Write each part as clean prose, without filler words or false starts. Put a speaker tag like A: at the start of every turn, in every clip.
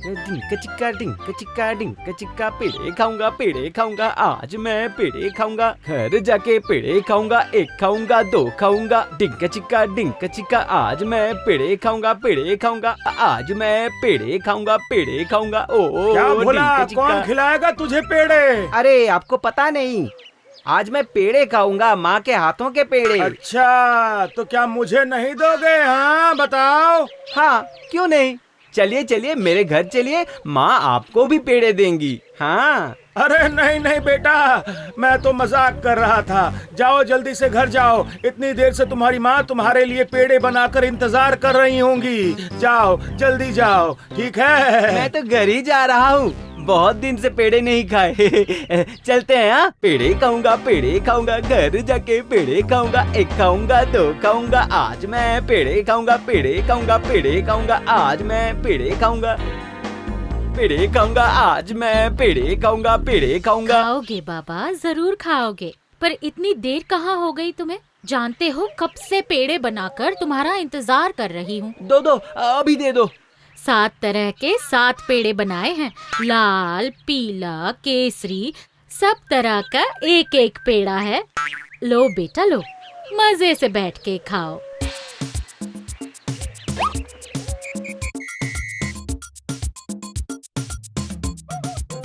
A: Drink चिक्का पेड़े खाऊंगा आज मैं पेड़े खाऊंगा, घर जाके पेड़े खाऊंगा, एक खाऊंगा दो खाऊंगा, डिंक चिक्का आज मैं पेड़े खाऊंगा आज मैं पेड़े खाऊंगा। ओ
B: क्या बोला? कौन खिलाएगा तुझे पेड़े?
A: अरे आपको पता नहीं, आज मैं पेड़े खाऊंगा, माँ के हाथों के पेड़े।
B: अच्छा, तो क्या मुझे नहीं दोगे? हाँ बताओ।
A: हाँ क्यों नहीं, चलिए चलिए मेरे घर चलिए, माँ आपको भी पेड़े देंगी। हाँ।
B: अरे नहीं नहीं बेटा, मैं तो मजाक कर रहा था। जाओ जल्दी से घर जाओ, इतनी देर से तुम्हारी माँ तुम्हारे लिए पेड़े बनाकर इंतजार कर रही होंगी। जाओ जल्दी जाओ, ठीक है?
A: मैं तो घर ही जा रहा हूँ, बहुत दिन से पेड़े नहीं खाए। चलते हैं। हाँ, पेड़े खाऊंगा, घर जाके पेड़े खाऊंगा, एक खाऊंगा दो खाऊंगा, आज मैं पेड़े खाऊंगा आज मैं पेड़े खाऊंगा आज मैं पेड़े खाऊंगा।
C: खाओगे बाबा, जरूर खाओगे, पर इतनी देर कहाँ हो गई तुम्हें? जानते हो कब से पेड़े बनाकर तुम्हारा इंतजार कर रही हूँ।
A: दो अभी दे दो।
C: 7 तरह के 7 पेड़े बनाए हैं, लाल पीला केसरी, सब तरह का एक एक पेड़ा है। लो बेटा लो, मजे से बैठ के खाओ।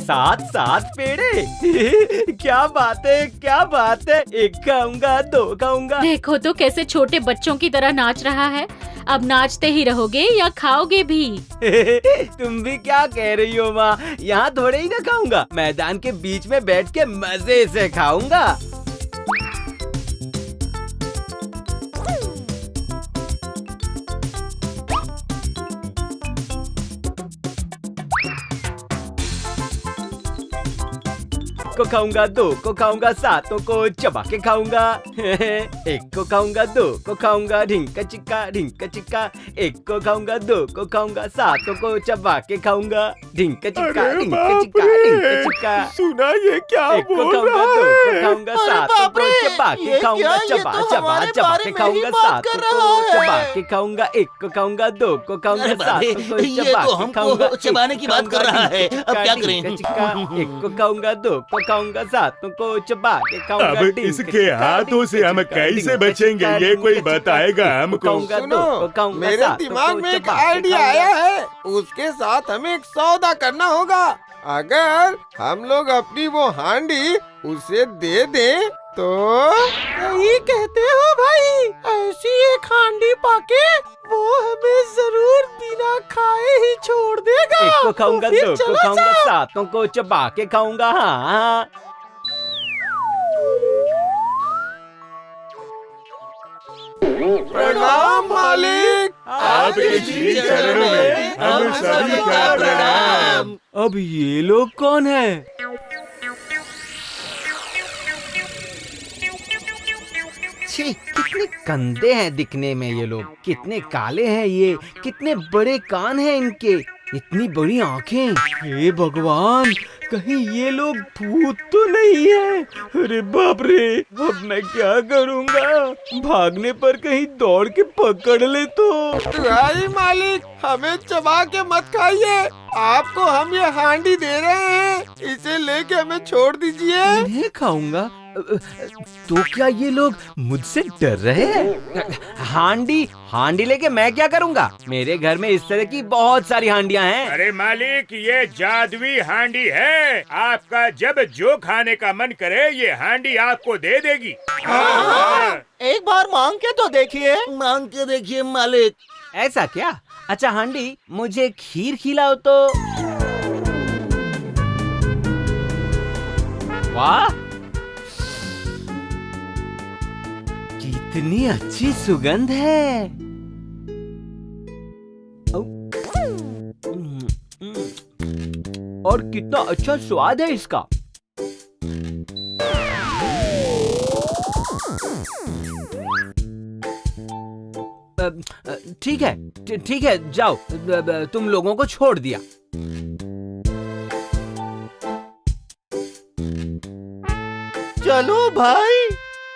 A: सात पेड़े। क्या बात है, एक खाऊंगा दो खाऊंगा।
C: देखो तो कैसे छोटे बच्चों की तरह नाच रहा है। अब नाचते ही रहोगे या खाओगे भी?
A: तुम भी क्या कह रही हो माँ, यहाँ थोड़े ही ना खाऊंगा, मैदान के बीच में बैठ के मजे से खाऊंगा। को खाऊंगा, दो को खाऊंगा, 7 को चबा के खाऊंगा। एक को खाऊंगा, दो को खाऊंगा, ढिंक चिक्का, एक को खाऊंगा, दो को खाऊंगा, 7 को चबा के खाऊंगा। ढिंक चिक्का।
B: सुना ये क्या बोल रहा है?
A: दो को खाऊंगा, 7 को चबा के खाऊंगा, चबा के खाऊंगा, 7 को चबा के खाऊंगा, एक को खाऊंगा, दो को खाऊंगा, 7 को चबा के खाऊंगा।
D: चबाने की बात कर रहा है, अब क्या करें?
A: एक को खाऊंगा, दो को खाऊंगा, 7 को चबा के खाऊंगा।
B: अब इसके हाथों से हम कैसे बचेंगे, ये कोई बताएगा हमको?
E: सुनो, मेरे दिमाग में एक आइडिया आया है, उसके साथ हमें एक सौदा करना होगा। अगर हम लोग अपनी वो हांडी उसे दे दें तो?
F: सही कहते हो भाई, ऐसी एक हांडी पाके वो हमें जरूर बिना खाए ही छोड़ देगा।
A: एक को खाऊंगा,
F: तो
A: दो को खाऊंगा, 7 को चबा के खाऊंगा। हाँ
E: प्रणाम मालिक,
B: आपके श्री चरणों में हम सभी का प्रणाम।
A: अब ये लोग कौन है? छी, कितने गंदे हैं दिखने में ये लोग, कितने काले हैं ये, कितने बड़े कान हैं इनके, इतनी बड़ी आंखें। हे भगवान, कहीं ये लोग भूत तो नहीं है? अरे बाप रे, अब मैं क्या करूँगा? भागने पर कहीं दौड़ के पकड़ ले तो।
E: भाई मालिक, हमें चबा के मत खाइए, आपको हम ये हांडी दे रहे हैं, इसे लेके हमें छोड़ दीजिए।
A: इन्हें खाऊंगा तो क्या ये लोग मुझसे डर रहे हैं? हांडी लेके मैं क्या करूंगा? मेरे घर में इस तरह की बहुत सारी हांडियां हैं।
B: अरे मालिक, ये जादुई हांडी है, आपका जब जो खाने का मन करे ये हांडी आपको दे देगी।
F: हाँ। एक बार मांग के तो देखिए।
D: मांग के देखिए मालिक।
A: ऐसा क्या? अच्छा हांडी, मुझे खीर खिलाओ तो। वाह, कितनी अच्छी सुगंध है। और कितना अच्छा स्वाद है इसका। ठीक है, जाओ, तुम लोगों को छोड़ दिया।
F: चलो भाई,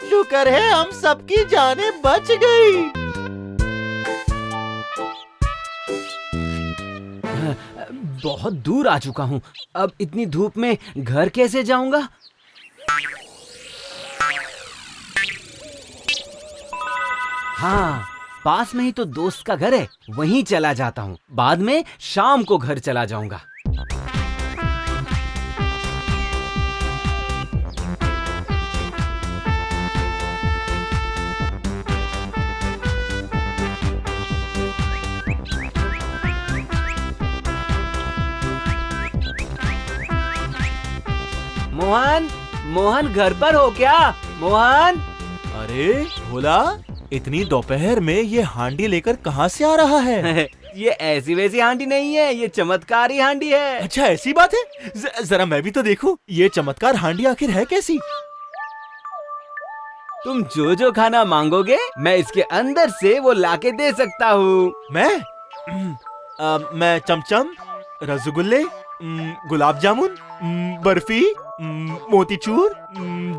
F: शुक्र है हम सबकी जानें बच गई।
A: बहुत दूर आ चुका हूँ। अब इतनी धूप में घर कैसे जाऊंगा? हाँ, पास में ही तो दोस्त का घर है, वहीं चला जाता हूँ। बाद में शाम को घर चला जाऊंगा। मोहन, मोहन घर पर हो क्या? मोहन।
G: अरे भोला, इतनी दोपहर में ये हांडी लेकर कहाँ से आ रहा है?
A: ये ऐसी वैसी हांडी नहीं है, ये चमत्कारी हांडी है।
G: अच्छा ऐसी बात है? जरा मैं भी तो देखूं, ये चमत्कार हांडी आखिर है कैसी?
A: तुम जो जो खाना मांगोगे मैं इसके अंदर से वो लाके दे सकता हूँ।
G: मैं चमचम, रसगुल्ले, गुलाब जामुन, बर्फी, मोतीचूर,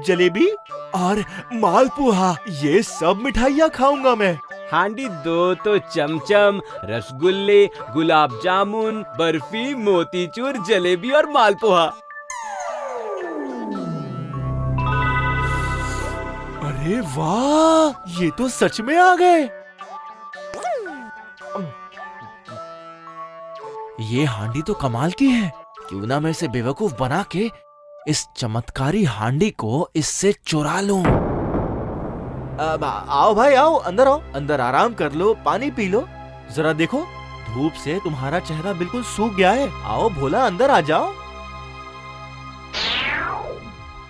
G: जलेबी और मालपुआ, ये सब मिठाइयाँ खाऊंगा मैं।
A: हांडी दो तो चमचम, रसगुल्ले, गुलाब जामुन, बर्फी, मोतीचूर, जलेबी और मालपुआ।
G: अरे वाह, ये तो सच में आ गए। ये हांडी तो कमाल की है। क्यों ना मैं इसे बेवकूफ बना के इस चमत्कारी हांडी को इससे चुरा लूं। आओ भाई आओ, अंदर आओ, अंदर आराम कर लो, पानी पी लो। जरा देखो, धूप से तुम्हारा चेहरा बिल्कुल सूख गया है। आओ भोला, अंदर आ जाओ।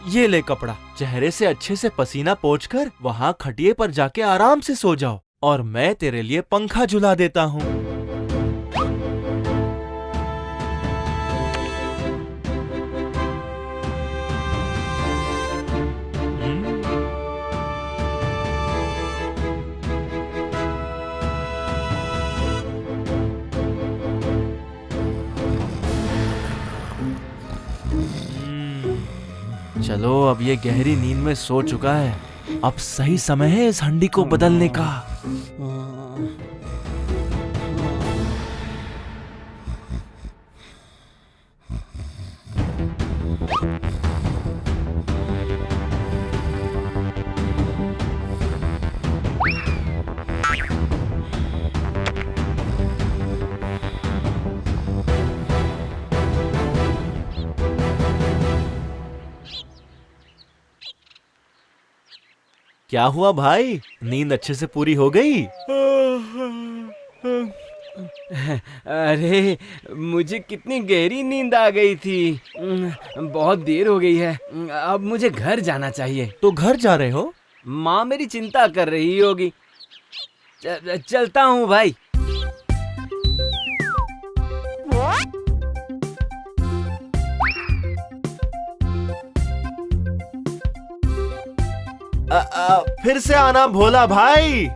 G: ये ले कपड़ा, चेहरे से अच्छे से पसीना पोंछकर वहाँ खटिए पर जाके आराम से सो जाओ, और मैं तेरे लिए पंखा झुला देता हूँ। चलो, अब ये गहरी नींद में सो चुका है। अब सही समय है इस हंडी को बदलने का। क्या हुआ भाई, नींद अच्छे से पूरी हो गई?
A: अरे मुझे कितनी गहरी नींद आ गई थी। बहुत देर हो गई है, अब मुझे घर जाना चाहिए।
G: तो घर जा रहे हो?
A: माँ मेरी चिंता कर रही होगी। चलता हूँ भाई।
G: फिर से आना भोला भाई।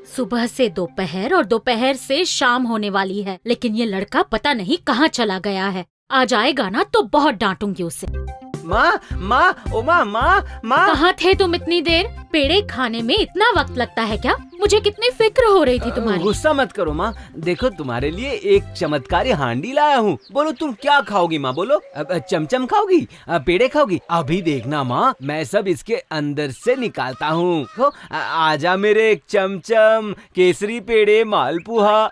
C: सुबह से दोपहर और दोपहर से शाम होने वाली है, लेकिन ये लड़का पता नहीं कहाँ चला गया है। आ जाएगा ना तो बहुत डांटूंगी उसे।
A: माँ, माँ, ओ माँ, माँ, माँ।
C: कहाँ थे तुम इतनी देर? पेड़े खाने में इतना वक्त लगता है क्या? मुझे कितनी फिक्र हो रही थी तुम्हारी।
A: गुस्सा मत करो माँ, देखो तुम्हारे लिए एक चमत्कारी हांडी लाया हूँ। बोलो तुम क्या खाओगी माँ, बोलो। चमचम खाओगी, पेड़े खाओगी? अभी देखना माँ, मैं सब इसके अंदर से निकालता हूँ। आजा मेरे चमचम, केसरी, पेड़े, मालपुआ।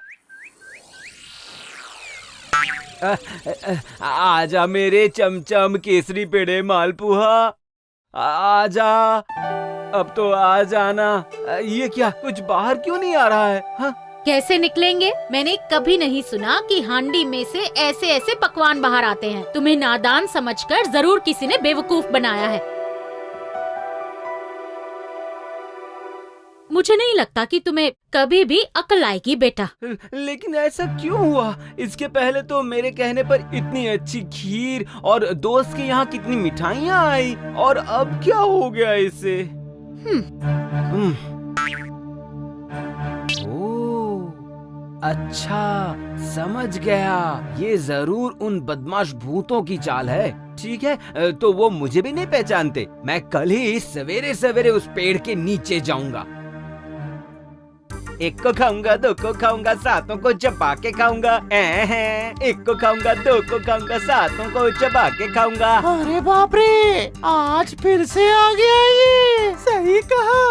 A: आजा मेरे चमचम, केसरी, पेड़े, मालपुआ। आजा, अब तो आ जाना। ये क्या, कुछ बाहर क्यों नहीं आ रहा है? हाँ?
C: कैसे निकलेंगे? मैंने कभी नहीं सुना कि हांडी में से ऐसे ऐसे पकवान बाहर आते हैं। तुम्हें नादान समझकर जरूर किसी ने बेवकूफ बनाया है। मुझे नहीं लगता कि तुम्हें कभी भी अक्ल आएगी बेटा।
A: लेकिन ऐसा क्यों हुआ? इसके पहले तो मेरे कहने पर इतनी अच्छी खीर और दोस्त के यहाँ कितनी मिठाइयाँ आई, और अब क्या हो गया इसे? ओह, अच्छा समझ गया, ये जरूर उन बदमाश भूतों की चाल है। ठीक है, तो वो मुझे भी नहीं पहचानते। मैं कल ही सवेरे सवेरे उस पेड़ के नीचे जाऊंगा। एक को खाऊंगा, दो को खाऊंगा, सातों को चबा के खाऊंगा। एक को खाऊंगा, दो को खाऊंगा, सातों को चबा के खाऊंगा।
F: अरे बाप रे, आज फिर से आ गया ये। सही कहा,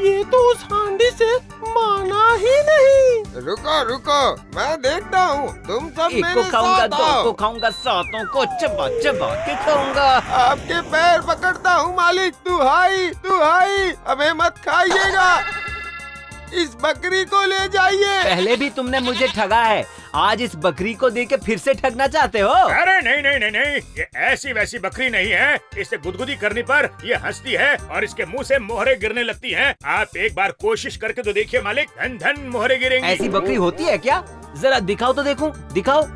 F: ये तो उस हांडी से माना ही नहीं।
E: रुको रुको, मैं देखता हूँ, तुम सब
A: एक
E: मेरे
A: को खाऊंगा,
E: साथ
A: दो
E: आओ।
A: को खाऊंगा, सातों को चबा चबा के खाऊंगा।
E: आपके पैर पकड़ता हूँ मालिक, दुहाई, हमें मत खाइएगा। इस बकरी को ले जाइए।
A: पहले भी तुमने मुझे ठगा है, आज इस बकरी को देके फिर से ठगना चाहते हो?
B: अरे नहीं नहीं नहीं नहीं, ये ऐसी वैसी बकरी नहीं है। इसे गुदगुदी करने पर ये हंसती है और इसके मुंह से मोहरे गिरने लगती हैं। आप एक बार कोशिश करके तो देखिए मालिक, धन धन मोहरे गिरेंगी।
A: ऐसी बकरी होती है क्या? जरा दिखाओ तो देखूं, दिखाओ।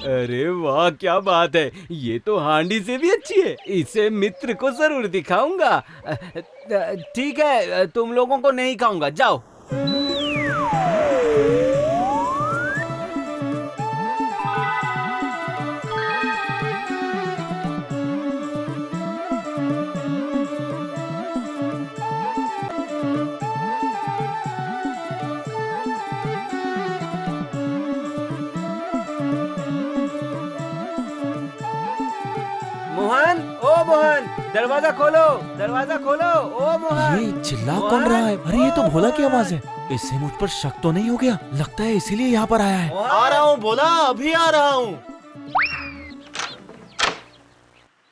A: अरे वाह, क्या बात है, ये तो हांडी से भी अच्छी है। इसे मित्र को जरूर दिखाऊंगा। ठीक है, तुम लोगों को नहीं खाऊंगा, जाओ। मोहन, ओ मोहन, दरवाजा खोलो, दरवाजा खोलो, ओ मोहन।
G: ये चिल्ला कौन रहा है? अरे ये तो भोला की आवाज है। इससे मुझ पर शक तो नहीं हो गया? लगता है इसीलिए यहाँ पर आया है।
A: मोहन!
D: आ रहा हूँ भोला, अभी आ रहा हूँ।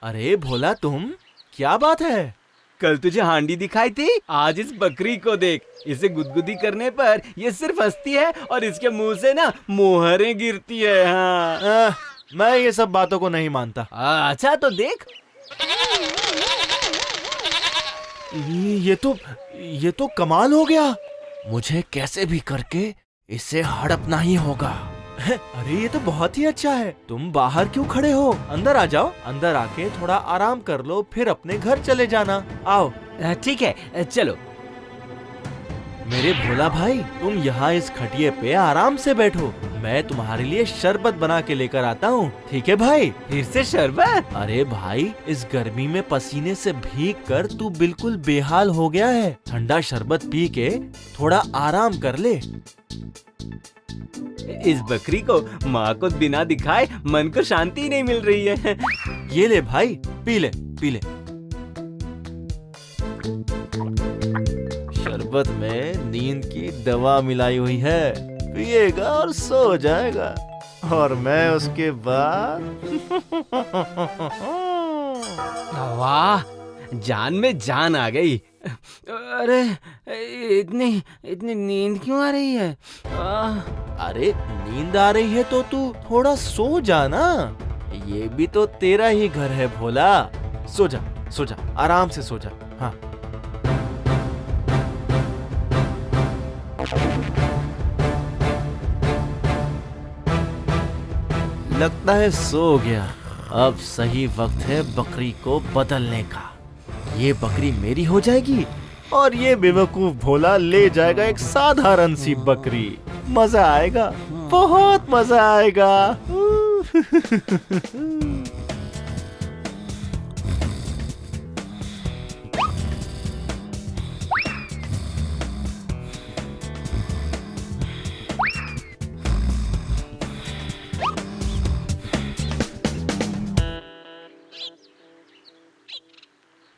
G: अरे भोला, तुम, क्या बात है?
A: कल तुझे हांडी दिखाई थी, आज इस बकरी को देख। इसे गुदगुदी करने पर ये सिर्फ हंसती है और इसके मुंह से ना मोहरें गिरती है। हाँ।
G: मैं ये सब बातों को नहीं मानता।
A: अच्छा तो देख।
G: ये तो कमाल हो गया। मुझे कैसे भी करके इसे हड़पना ही होगा। अरे ये तो बहुत ही अच्छा है। तुम बाहर क्यों खड़े हो? अंदर आ जाओ। अंदर आके थोड़ा आराम कर लो, फिर अपने घर चले जाना। आओ।
A: ठीक है, चलो।
G: मेरे भोला भाई, तुम यहाँ इस खटिये पे आराम से बैठो। मैं तुम्हारे लिए शरबत बना के लेकर आता हूँ, ठीक है भाई?
A: फिर से शरबत?
G: अरे भाई, इस गर्मी में पसीने से भीग कर तू बिल्कुल बेहाल हो गया है। ठंडा शरबत पी के थोड़ा आराम कर ले।
A: इस बकरी को माँ को बिना दिखाए मन को शांति ही नहीं मिल रही है।
G: ये ले भाई, पी ले, पी ले। शरबत में नींद की दवा मिलाई हुई है, पिएगा और सो जाएगा। और मैं उसके बाद
A: वाह, जान में जान आ गई। अरे इतनी नींद क्यों आ रही है?
G: अरे नींद आ रही है तो तू थोड़ा सो जा ना। ये भी तो तेरा ही घर है भोला। सो जा, आराम से सो जा। हाँ। लगता है सो गया। अब सही वक्त है बकरी को बदलने का। ये बकरी मेरी हो जाएगी और ये बेवकूफ भोला ले जाएगा एक साधारण सी बकरी। मजा आएगा, बहुत मजा आएगा।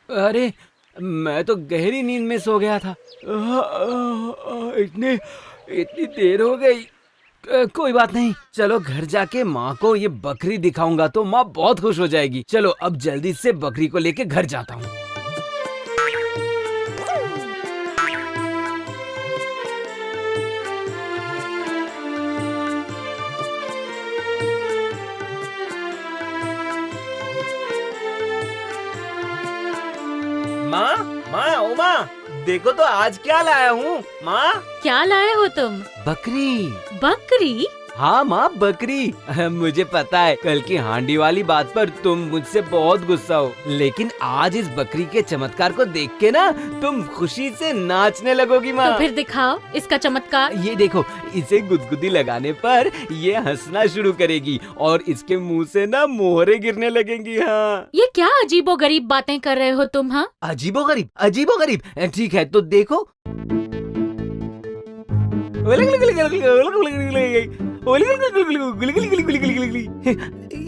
A: अरे मैं तो गहरी नींद में सो गया था। इतनी देर हो गई। कोई बात नहीं, चलो घर जाके माँ को ये बकरी दिखाऊंगा तो माँ बहुत खुश हो जाएगी। चलो अब जल्दी से बकरी को लेके घर जाता हूँ। माँ, ओ माँ, देखो तो आज क्या लाया हूँ। माँ,
C: क्या लाए हो तुम?
A: बकरी।
C: बकरी?
A: हाँ माँ बकरी, मुझे पता है कल की हांडी वाली बात पर तुम मुझसे बहुत गुस्सा हो, लेकिन आज इस बकरी के चमत्कार को देख के ना तुम खुशी से नाचने लगोगी माँ।
C: तो फिर दिखाओ इसका चमत्कार।
A: ये देखो, इसे गुदगुदी लगाने पर ये हंसना शुरू करेगी और इसके मुंह से ना मोहरे गिरने लगेंगी। हाँ,
C: ये क्या अजीबोगरीब बातें कर रहे हो तुम? हाँ,
A: अजीबोगरीब अजीबोगरीब, ठीक है तो देखो।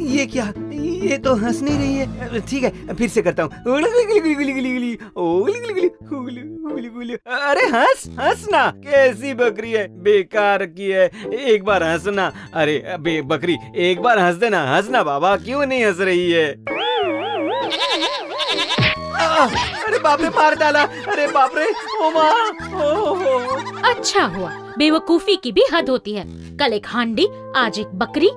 A: ये क्या, ये तो हंस नहीं रही है। ठीक है फिर से करता हूँ। अरे हंस हंसना, कैसी बकरी है, बेकार की है। एक बार हंसना, अरे बकरी एक बार हंस देना, हंसना बाबा, क्यों नहीं हंस रही है? अरे बाप रे, मार डाला, अरे बाप रे, ओ माँ।
C: अच्छा हुआ, बेवकूफी की भी हद होती है। कल एक हांडी, आज एक बकरी।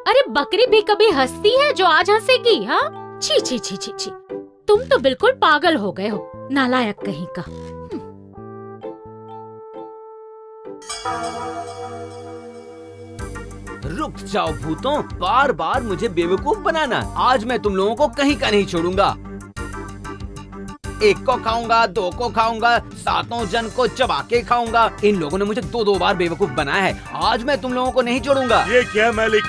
C: अरे बकरी भी कभी हंसती है जो आज हंसेगी? हाँ, छी छी छी छी छी, तुम तो बिल्कुल पागल हो गए हो, नालायक कहीं का।
A: रुक जाओ भूतों, बार बार मुझे बेवकूफ बनाना। आज मैं तुम लोगों को कहीं का नहीं छोड़ूंगा। एक को खाऊंगा, दो को खाऊंगा, सातों जन को चबा के खाऊंगा। इन लोगों ने मुझे दो बार बेवकूफ बनाया है, आज मैं तुम लोगों को नहीं छोड़ूंगा।
B: ये क्या मालिक,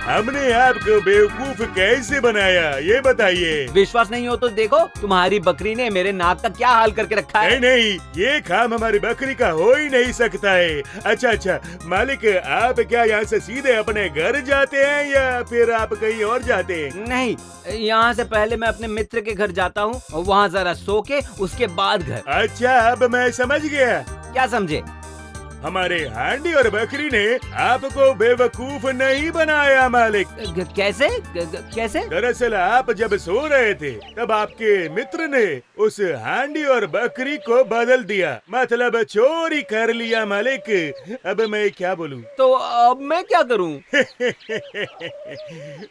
B: हमने आपको बेवकूफ कैसे बनाया ये बताइए।
A: विश्वास नहीं हो तो देखो, तुम्हारी बकरी ने मेरे नाक का क्या हाल करके रखा है।
B: नहीं, ये काम हमारी बकरी का हो ही नहीं सकता है। अच्छा मालिक, आप क्या यहाँ से सीधे अपने घर जाते हैं या फिर आप कहीं और जाते हैं?
A: नहीं, यहाँ से पहले मैं अपने मित्र के घर जाता हूँ, वहाँ जरा सो के उसके बाद घर।
B: अच्छा, अब मैं समझ गया।
A: क्या समझे?
B: हमारे हांडी और बकरी ने आपको बेवकूफ नहीं बनाया मालिक।
A: कैसे कैसे?
B: दरअसल आप जब सो रहे थे तब आपके मित्र ने उस हांडी और बकरी को बदल दिया, मतलब चोरी कर लिया मालिक। अब मैं क्या बोलूं?
A: तो अब मैं क्या करूं?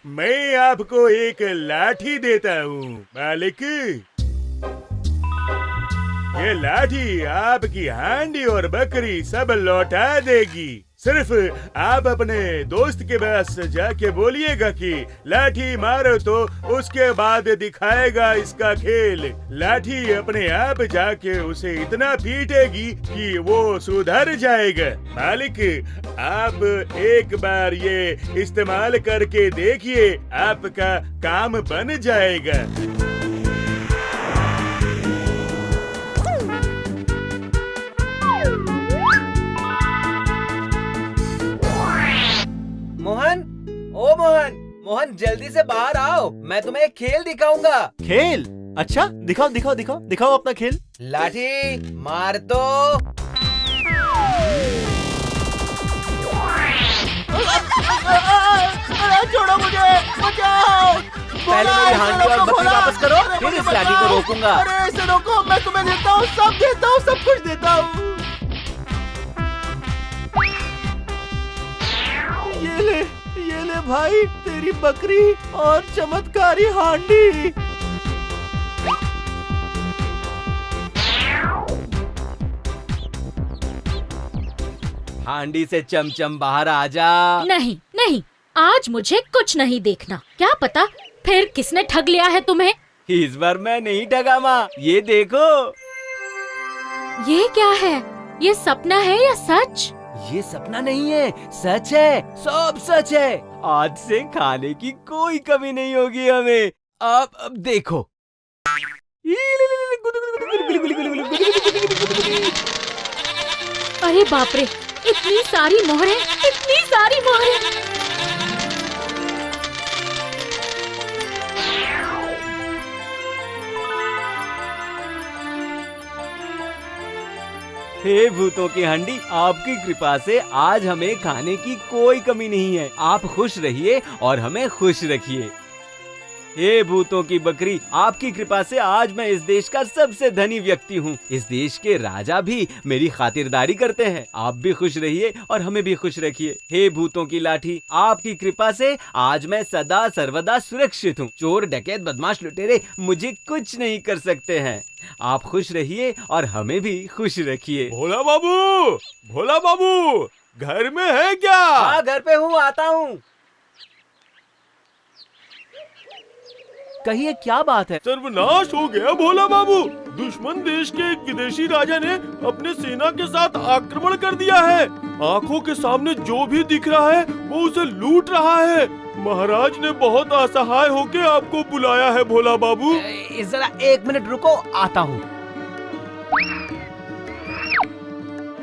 B: मैं आपको एक लाठी देता हूँ मालिक। ये लाठी आपकी हांडी और बकरी सब लौटा देगी। सिर्फ आप अपने दोस्त के पास जाके बोलिएगा कि लाठी मारो, तो उसके बाद दिखाएगा इसका खेल। लाठी अपने आप जाके उसे इतना पीटेगी कि वो सुधर जाएगा। मालिक, आप एक बार ये इस्तेमाल करके देखिए, आपका काम बन जाएगा।
A: मोहन, ओ मोहन, मोहन जल्दी से बाहर आओ, मैं तुम्हें एक खेल दिखाऊंगा।
G: खेल? अच्छा, दिखाओ दिखाओ दिखाओ दिखाओ अपना खेल।
A: लाठी मार दो।
F: छोड़ो मुझे, बचाओ।
A: पहले मेरी हांडी और बकरी वापस करो, फिर इस लाठी को रोकूंगा।
F: अरे ऐसे रोको, मैं तुम्हें देता हूँ, सब देता हूँ, सब कुछ देता हूँ। ये ले भाई, तेरी बकरी और चमत्कारी हांडी।
A: हांडी से चमचम बाहर आ जा।
C: नहीं नहीं, आज मुझे कुछ नहीं देखना। क्या पता फिर किसने ठग लिया है तुम्हें।
A: इस बार मैं नहीं ठगा माँ, ये देखो।
C: ये क्या है? ये सपना है या सच?
A: ये सपना नहीं है, सच है, सब सच है। आज से खाने की कोई कमी नहीं होगी हमें। अब देखो।
C: अरे बाप रे, इतनी सारी मोहरें, इतनी सारी मोहरें।
A: हे भूतों की हांडी, आपकी कृपा से आज हमें खाने की कोई कमी नहीं है। आप खुश रहिए और हमें खुश रखिए। हे भूतों की बकरी, आपकी कृपा से आज मैं इस देश का सबसे धनी व्यक्ति हूँ। इस देश के राजा भी मेरी खातिरदारी करते हैं। आप भी खुश रहिए और हमें भी खुश रखिए। हे भूतों की लाठी, आपकी कृपा से आज मैं सदा सर्वदा सुरक्षित हूँ। चोर, डकैत, बदमाश, लुटेरे मुझे कुछ नहीं कर सकते हैं। आप खुश रहिए और हमें भी खुश रखिए।
B: भोला बाबू, भोला बाबू,
E: घर में है क्या?
A: हाँ घर पे हूँ, आता हूँ। कहिए क्या बात है?
E: सर्वनाश हो गया भोला बाबू। दुश्मन देश के एक विदेशी राजा ने अपने सेना के साथ आक्रमण कर दिया है। आंखों के सामने जो भी दिख रहा है वो उसे लूट रहा है। महाराज ने बहुत असहाय होकर आपको बुलाया है भोला बाबू।
A: जरा 1 मिनट रुको, आता हूँ।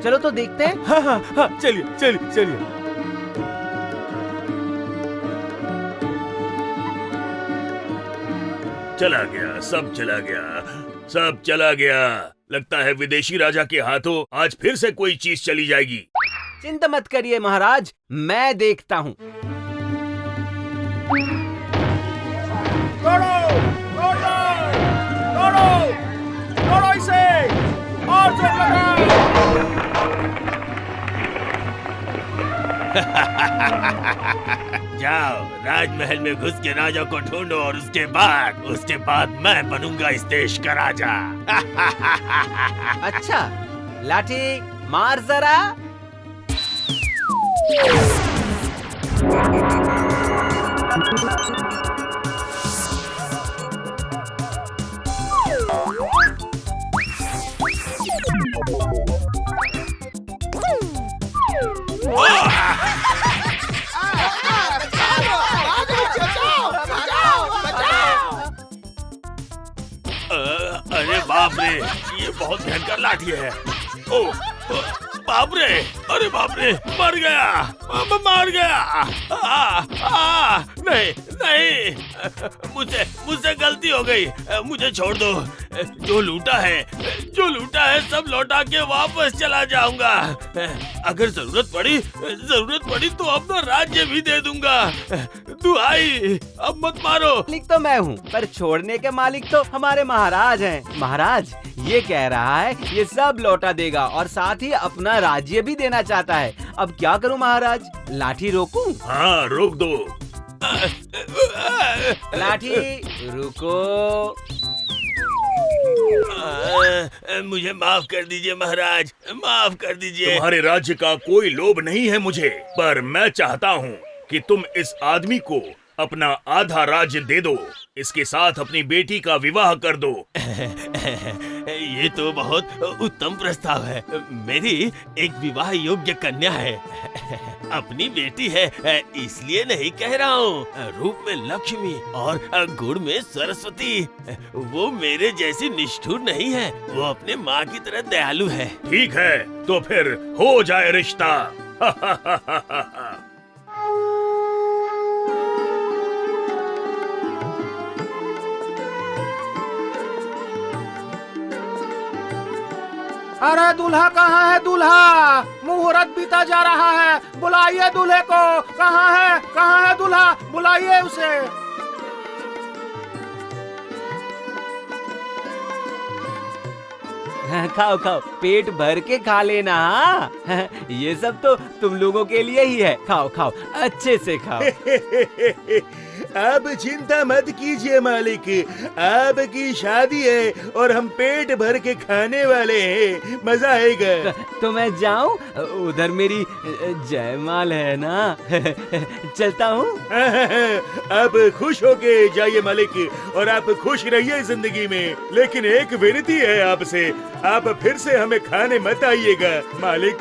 A: चलो तो देखते हैं।
E: हाँ हाँ हाँ, चलिए चलिए चलिए।
B: चला गया, सब चला गया, सब चला गया। लगता है विदेशी राजा के हाथों आज फिर से कोई चीज चली जाएगी।
A: चिंता मत करिए महाराज, मैं देखता हूँ।
B: दौड़ो, दौड़ो, दौड़ो, दौड़ो इसे, और जोर लगाओ। जाओ राजमहल में घुस के राजा को ढूंढो और उसके बाद मैं बनूंगा इस देश का राजा।
A: अच्छा, लाठी मार जरा।
B: अरे बाप रे, ये बहुत भयंकर लाठी है। ओ बाप रे, अरे बाप रे, मर गया, मार गया। नहीं नहीं, मुझसे गलती हो गई, मुझे छोड़ दो। जो लूटा है सब लौटा के वापस चला जाऊंगा। अगर जरूरत पड़ी तो अपना राज्य भी दे दूंगा। दुहाई, अब मत मारो।
A: मालिक तो मैं हूँ, पर छोड़ने के मालिक तो हमारे महाराज हैं। महाराज ये कह रहा है ये सब लौटा देगा और साथ ही अपना राज्य भी देना चाहता है। अब क्या करूँ महाराज, लाठी रोकूं?
B: हाँ रोक दो।
A: लाठी रुको।
B: मुझे माफ कर दीजिए महाराज, माफ कर दीजिए। तुम्हारे राज्य का कोई लोभ नहीं है मुझे, पर मैं चाहता हूँ कि तुम इस आदमी को अपना आधा राज्य दे दो, इसके साथ अपनी बेटी का विवाह कर दो। ये तो बहुत उत्तम प्रस्ताव है। मेरी एक विवाह योग्य कन्या है, अपनी बेटी है, इसलिए नहीं कह रहा हूँ। रूप में लक्ष्मी और गुण में सरस्वती, वो मेरे जैसी निष्ठुर नहीं है, वो अपने माँ की तरह दयालु है। ठीक है, तो फिर हो जाए रिश्ता।
F: अरे दूल्हा कहाँ है? दूल्हा, मुहूर्त बीता जा रहा है, बुलाइए दूल्हे को। कहाँ है दूल्हा? बुलाइए उसे।
A: खाओ खाओ, पेट भर के खा लेना। हाँ? ये सब तो तुम लोगों के लिए ही है। खाओ खाओ, अच्छे से खाओ।
B: अब चिंता मत कीजिए मालिक, आपकी शादी है और हम पेट भर के खाने वाले हैं, मजा आएगा।
A: तो मैं जाऊं? उधर मेरी जयमाल है ना। चलता हूँ।
B: आप खुश होके जाइए मालिक, और आप खुश रहिए जिंदगी में। लेकिन एक विनती है आपसे, आप फिर से हमें खाने मत आइएगा मालिक।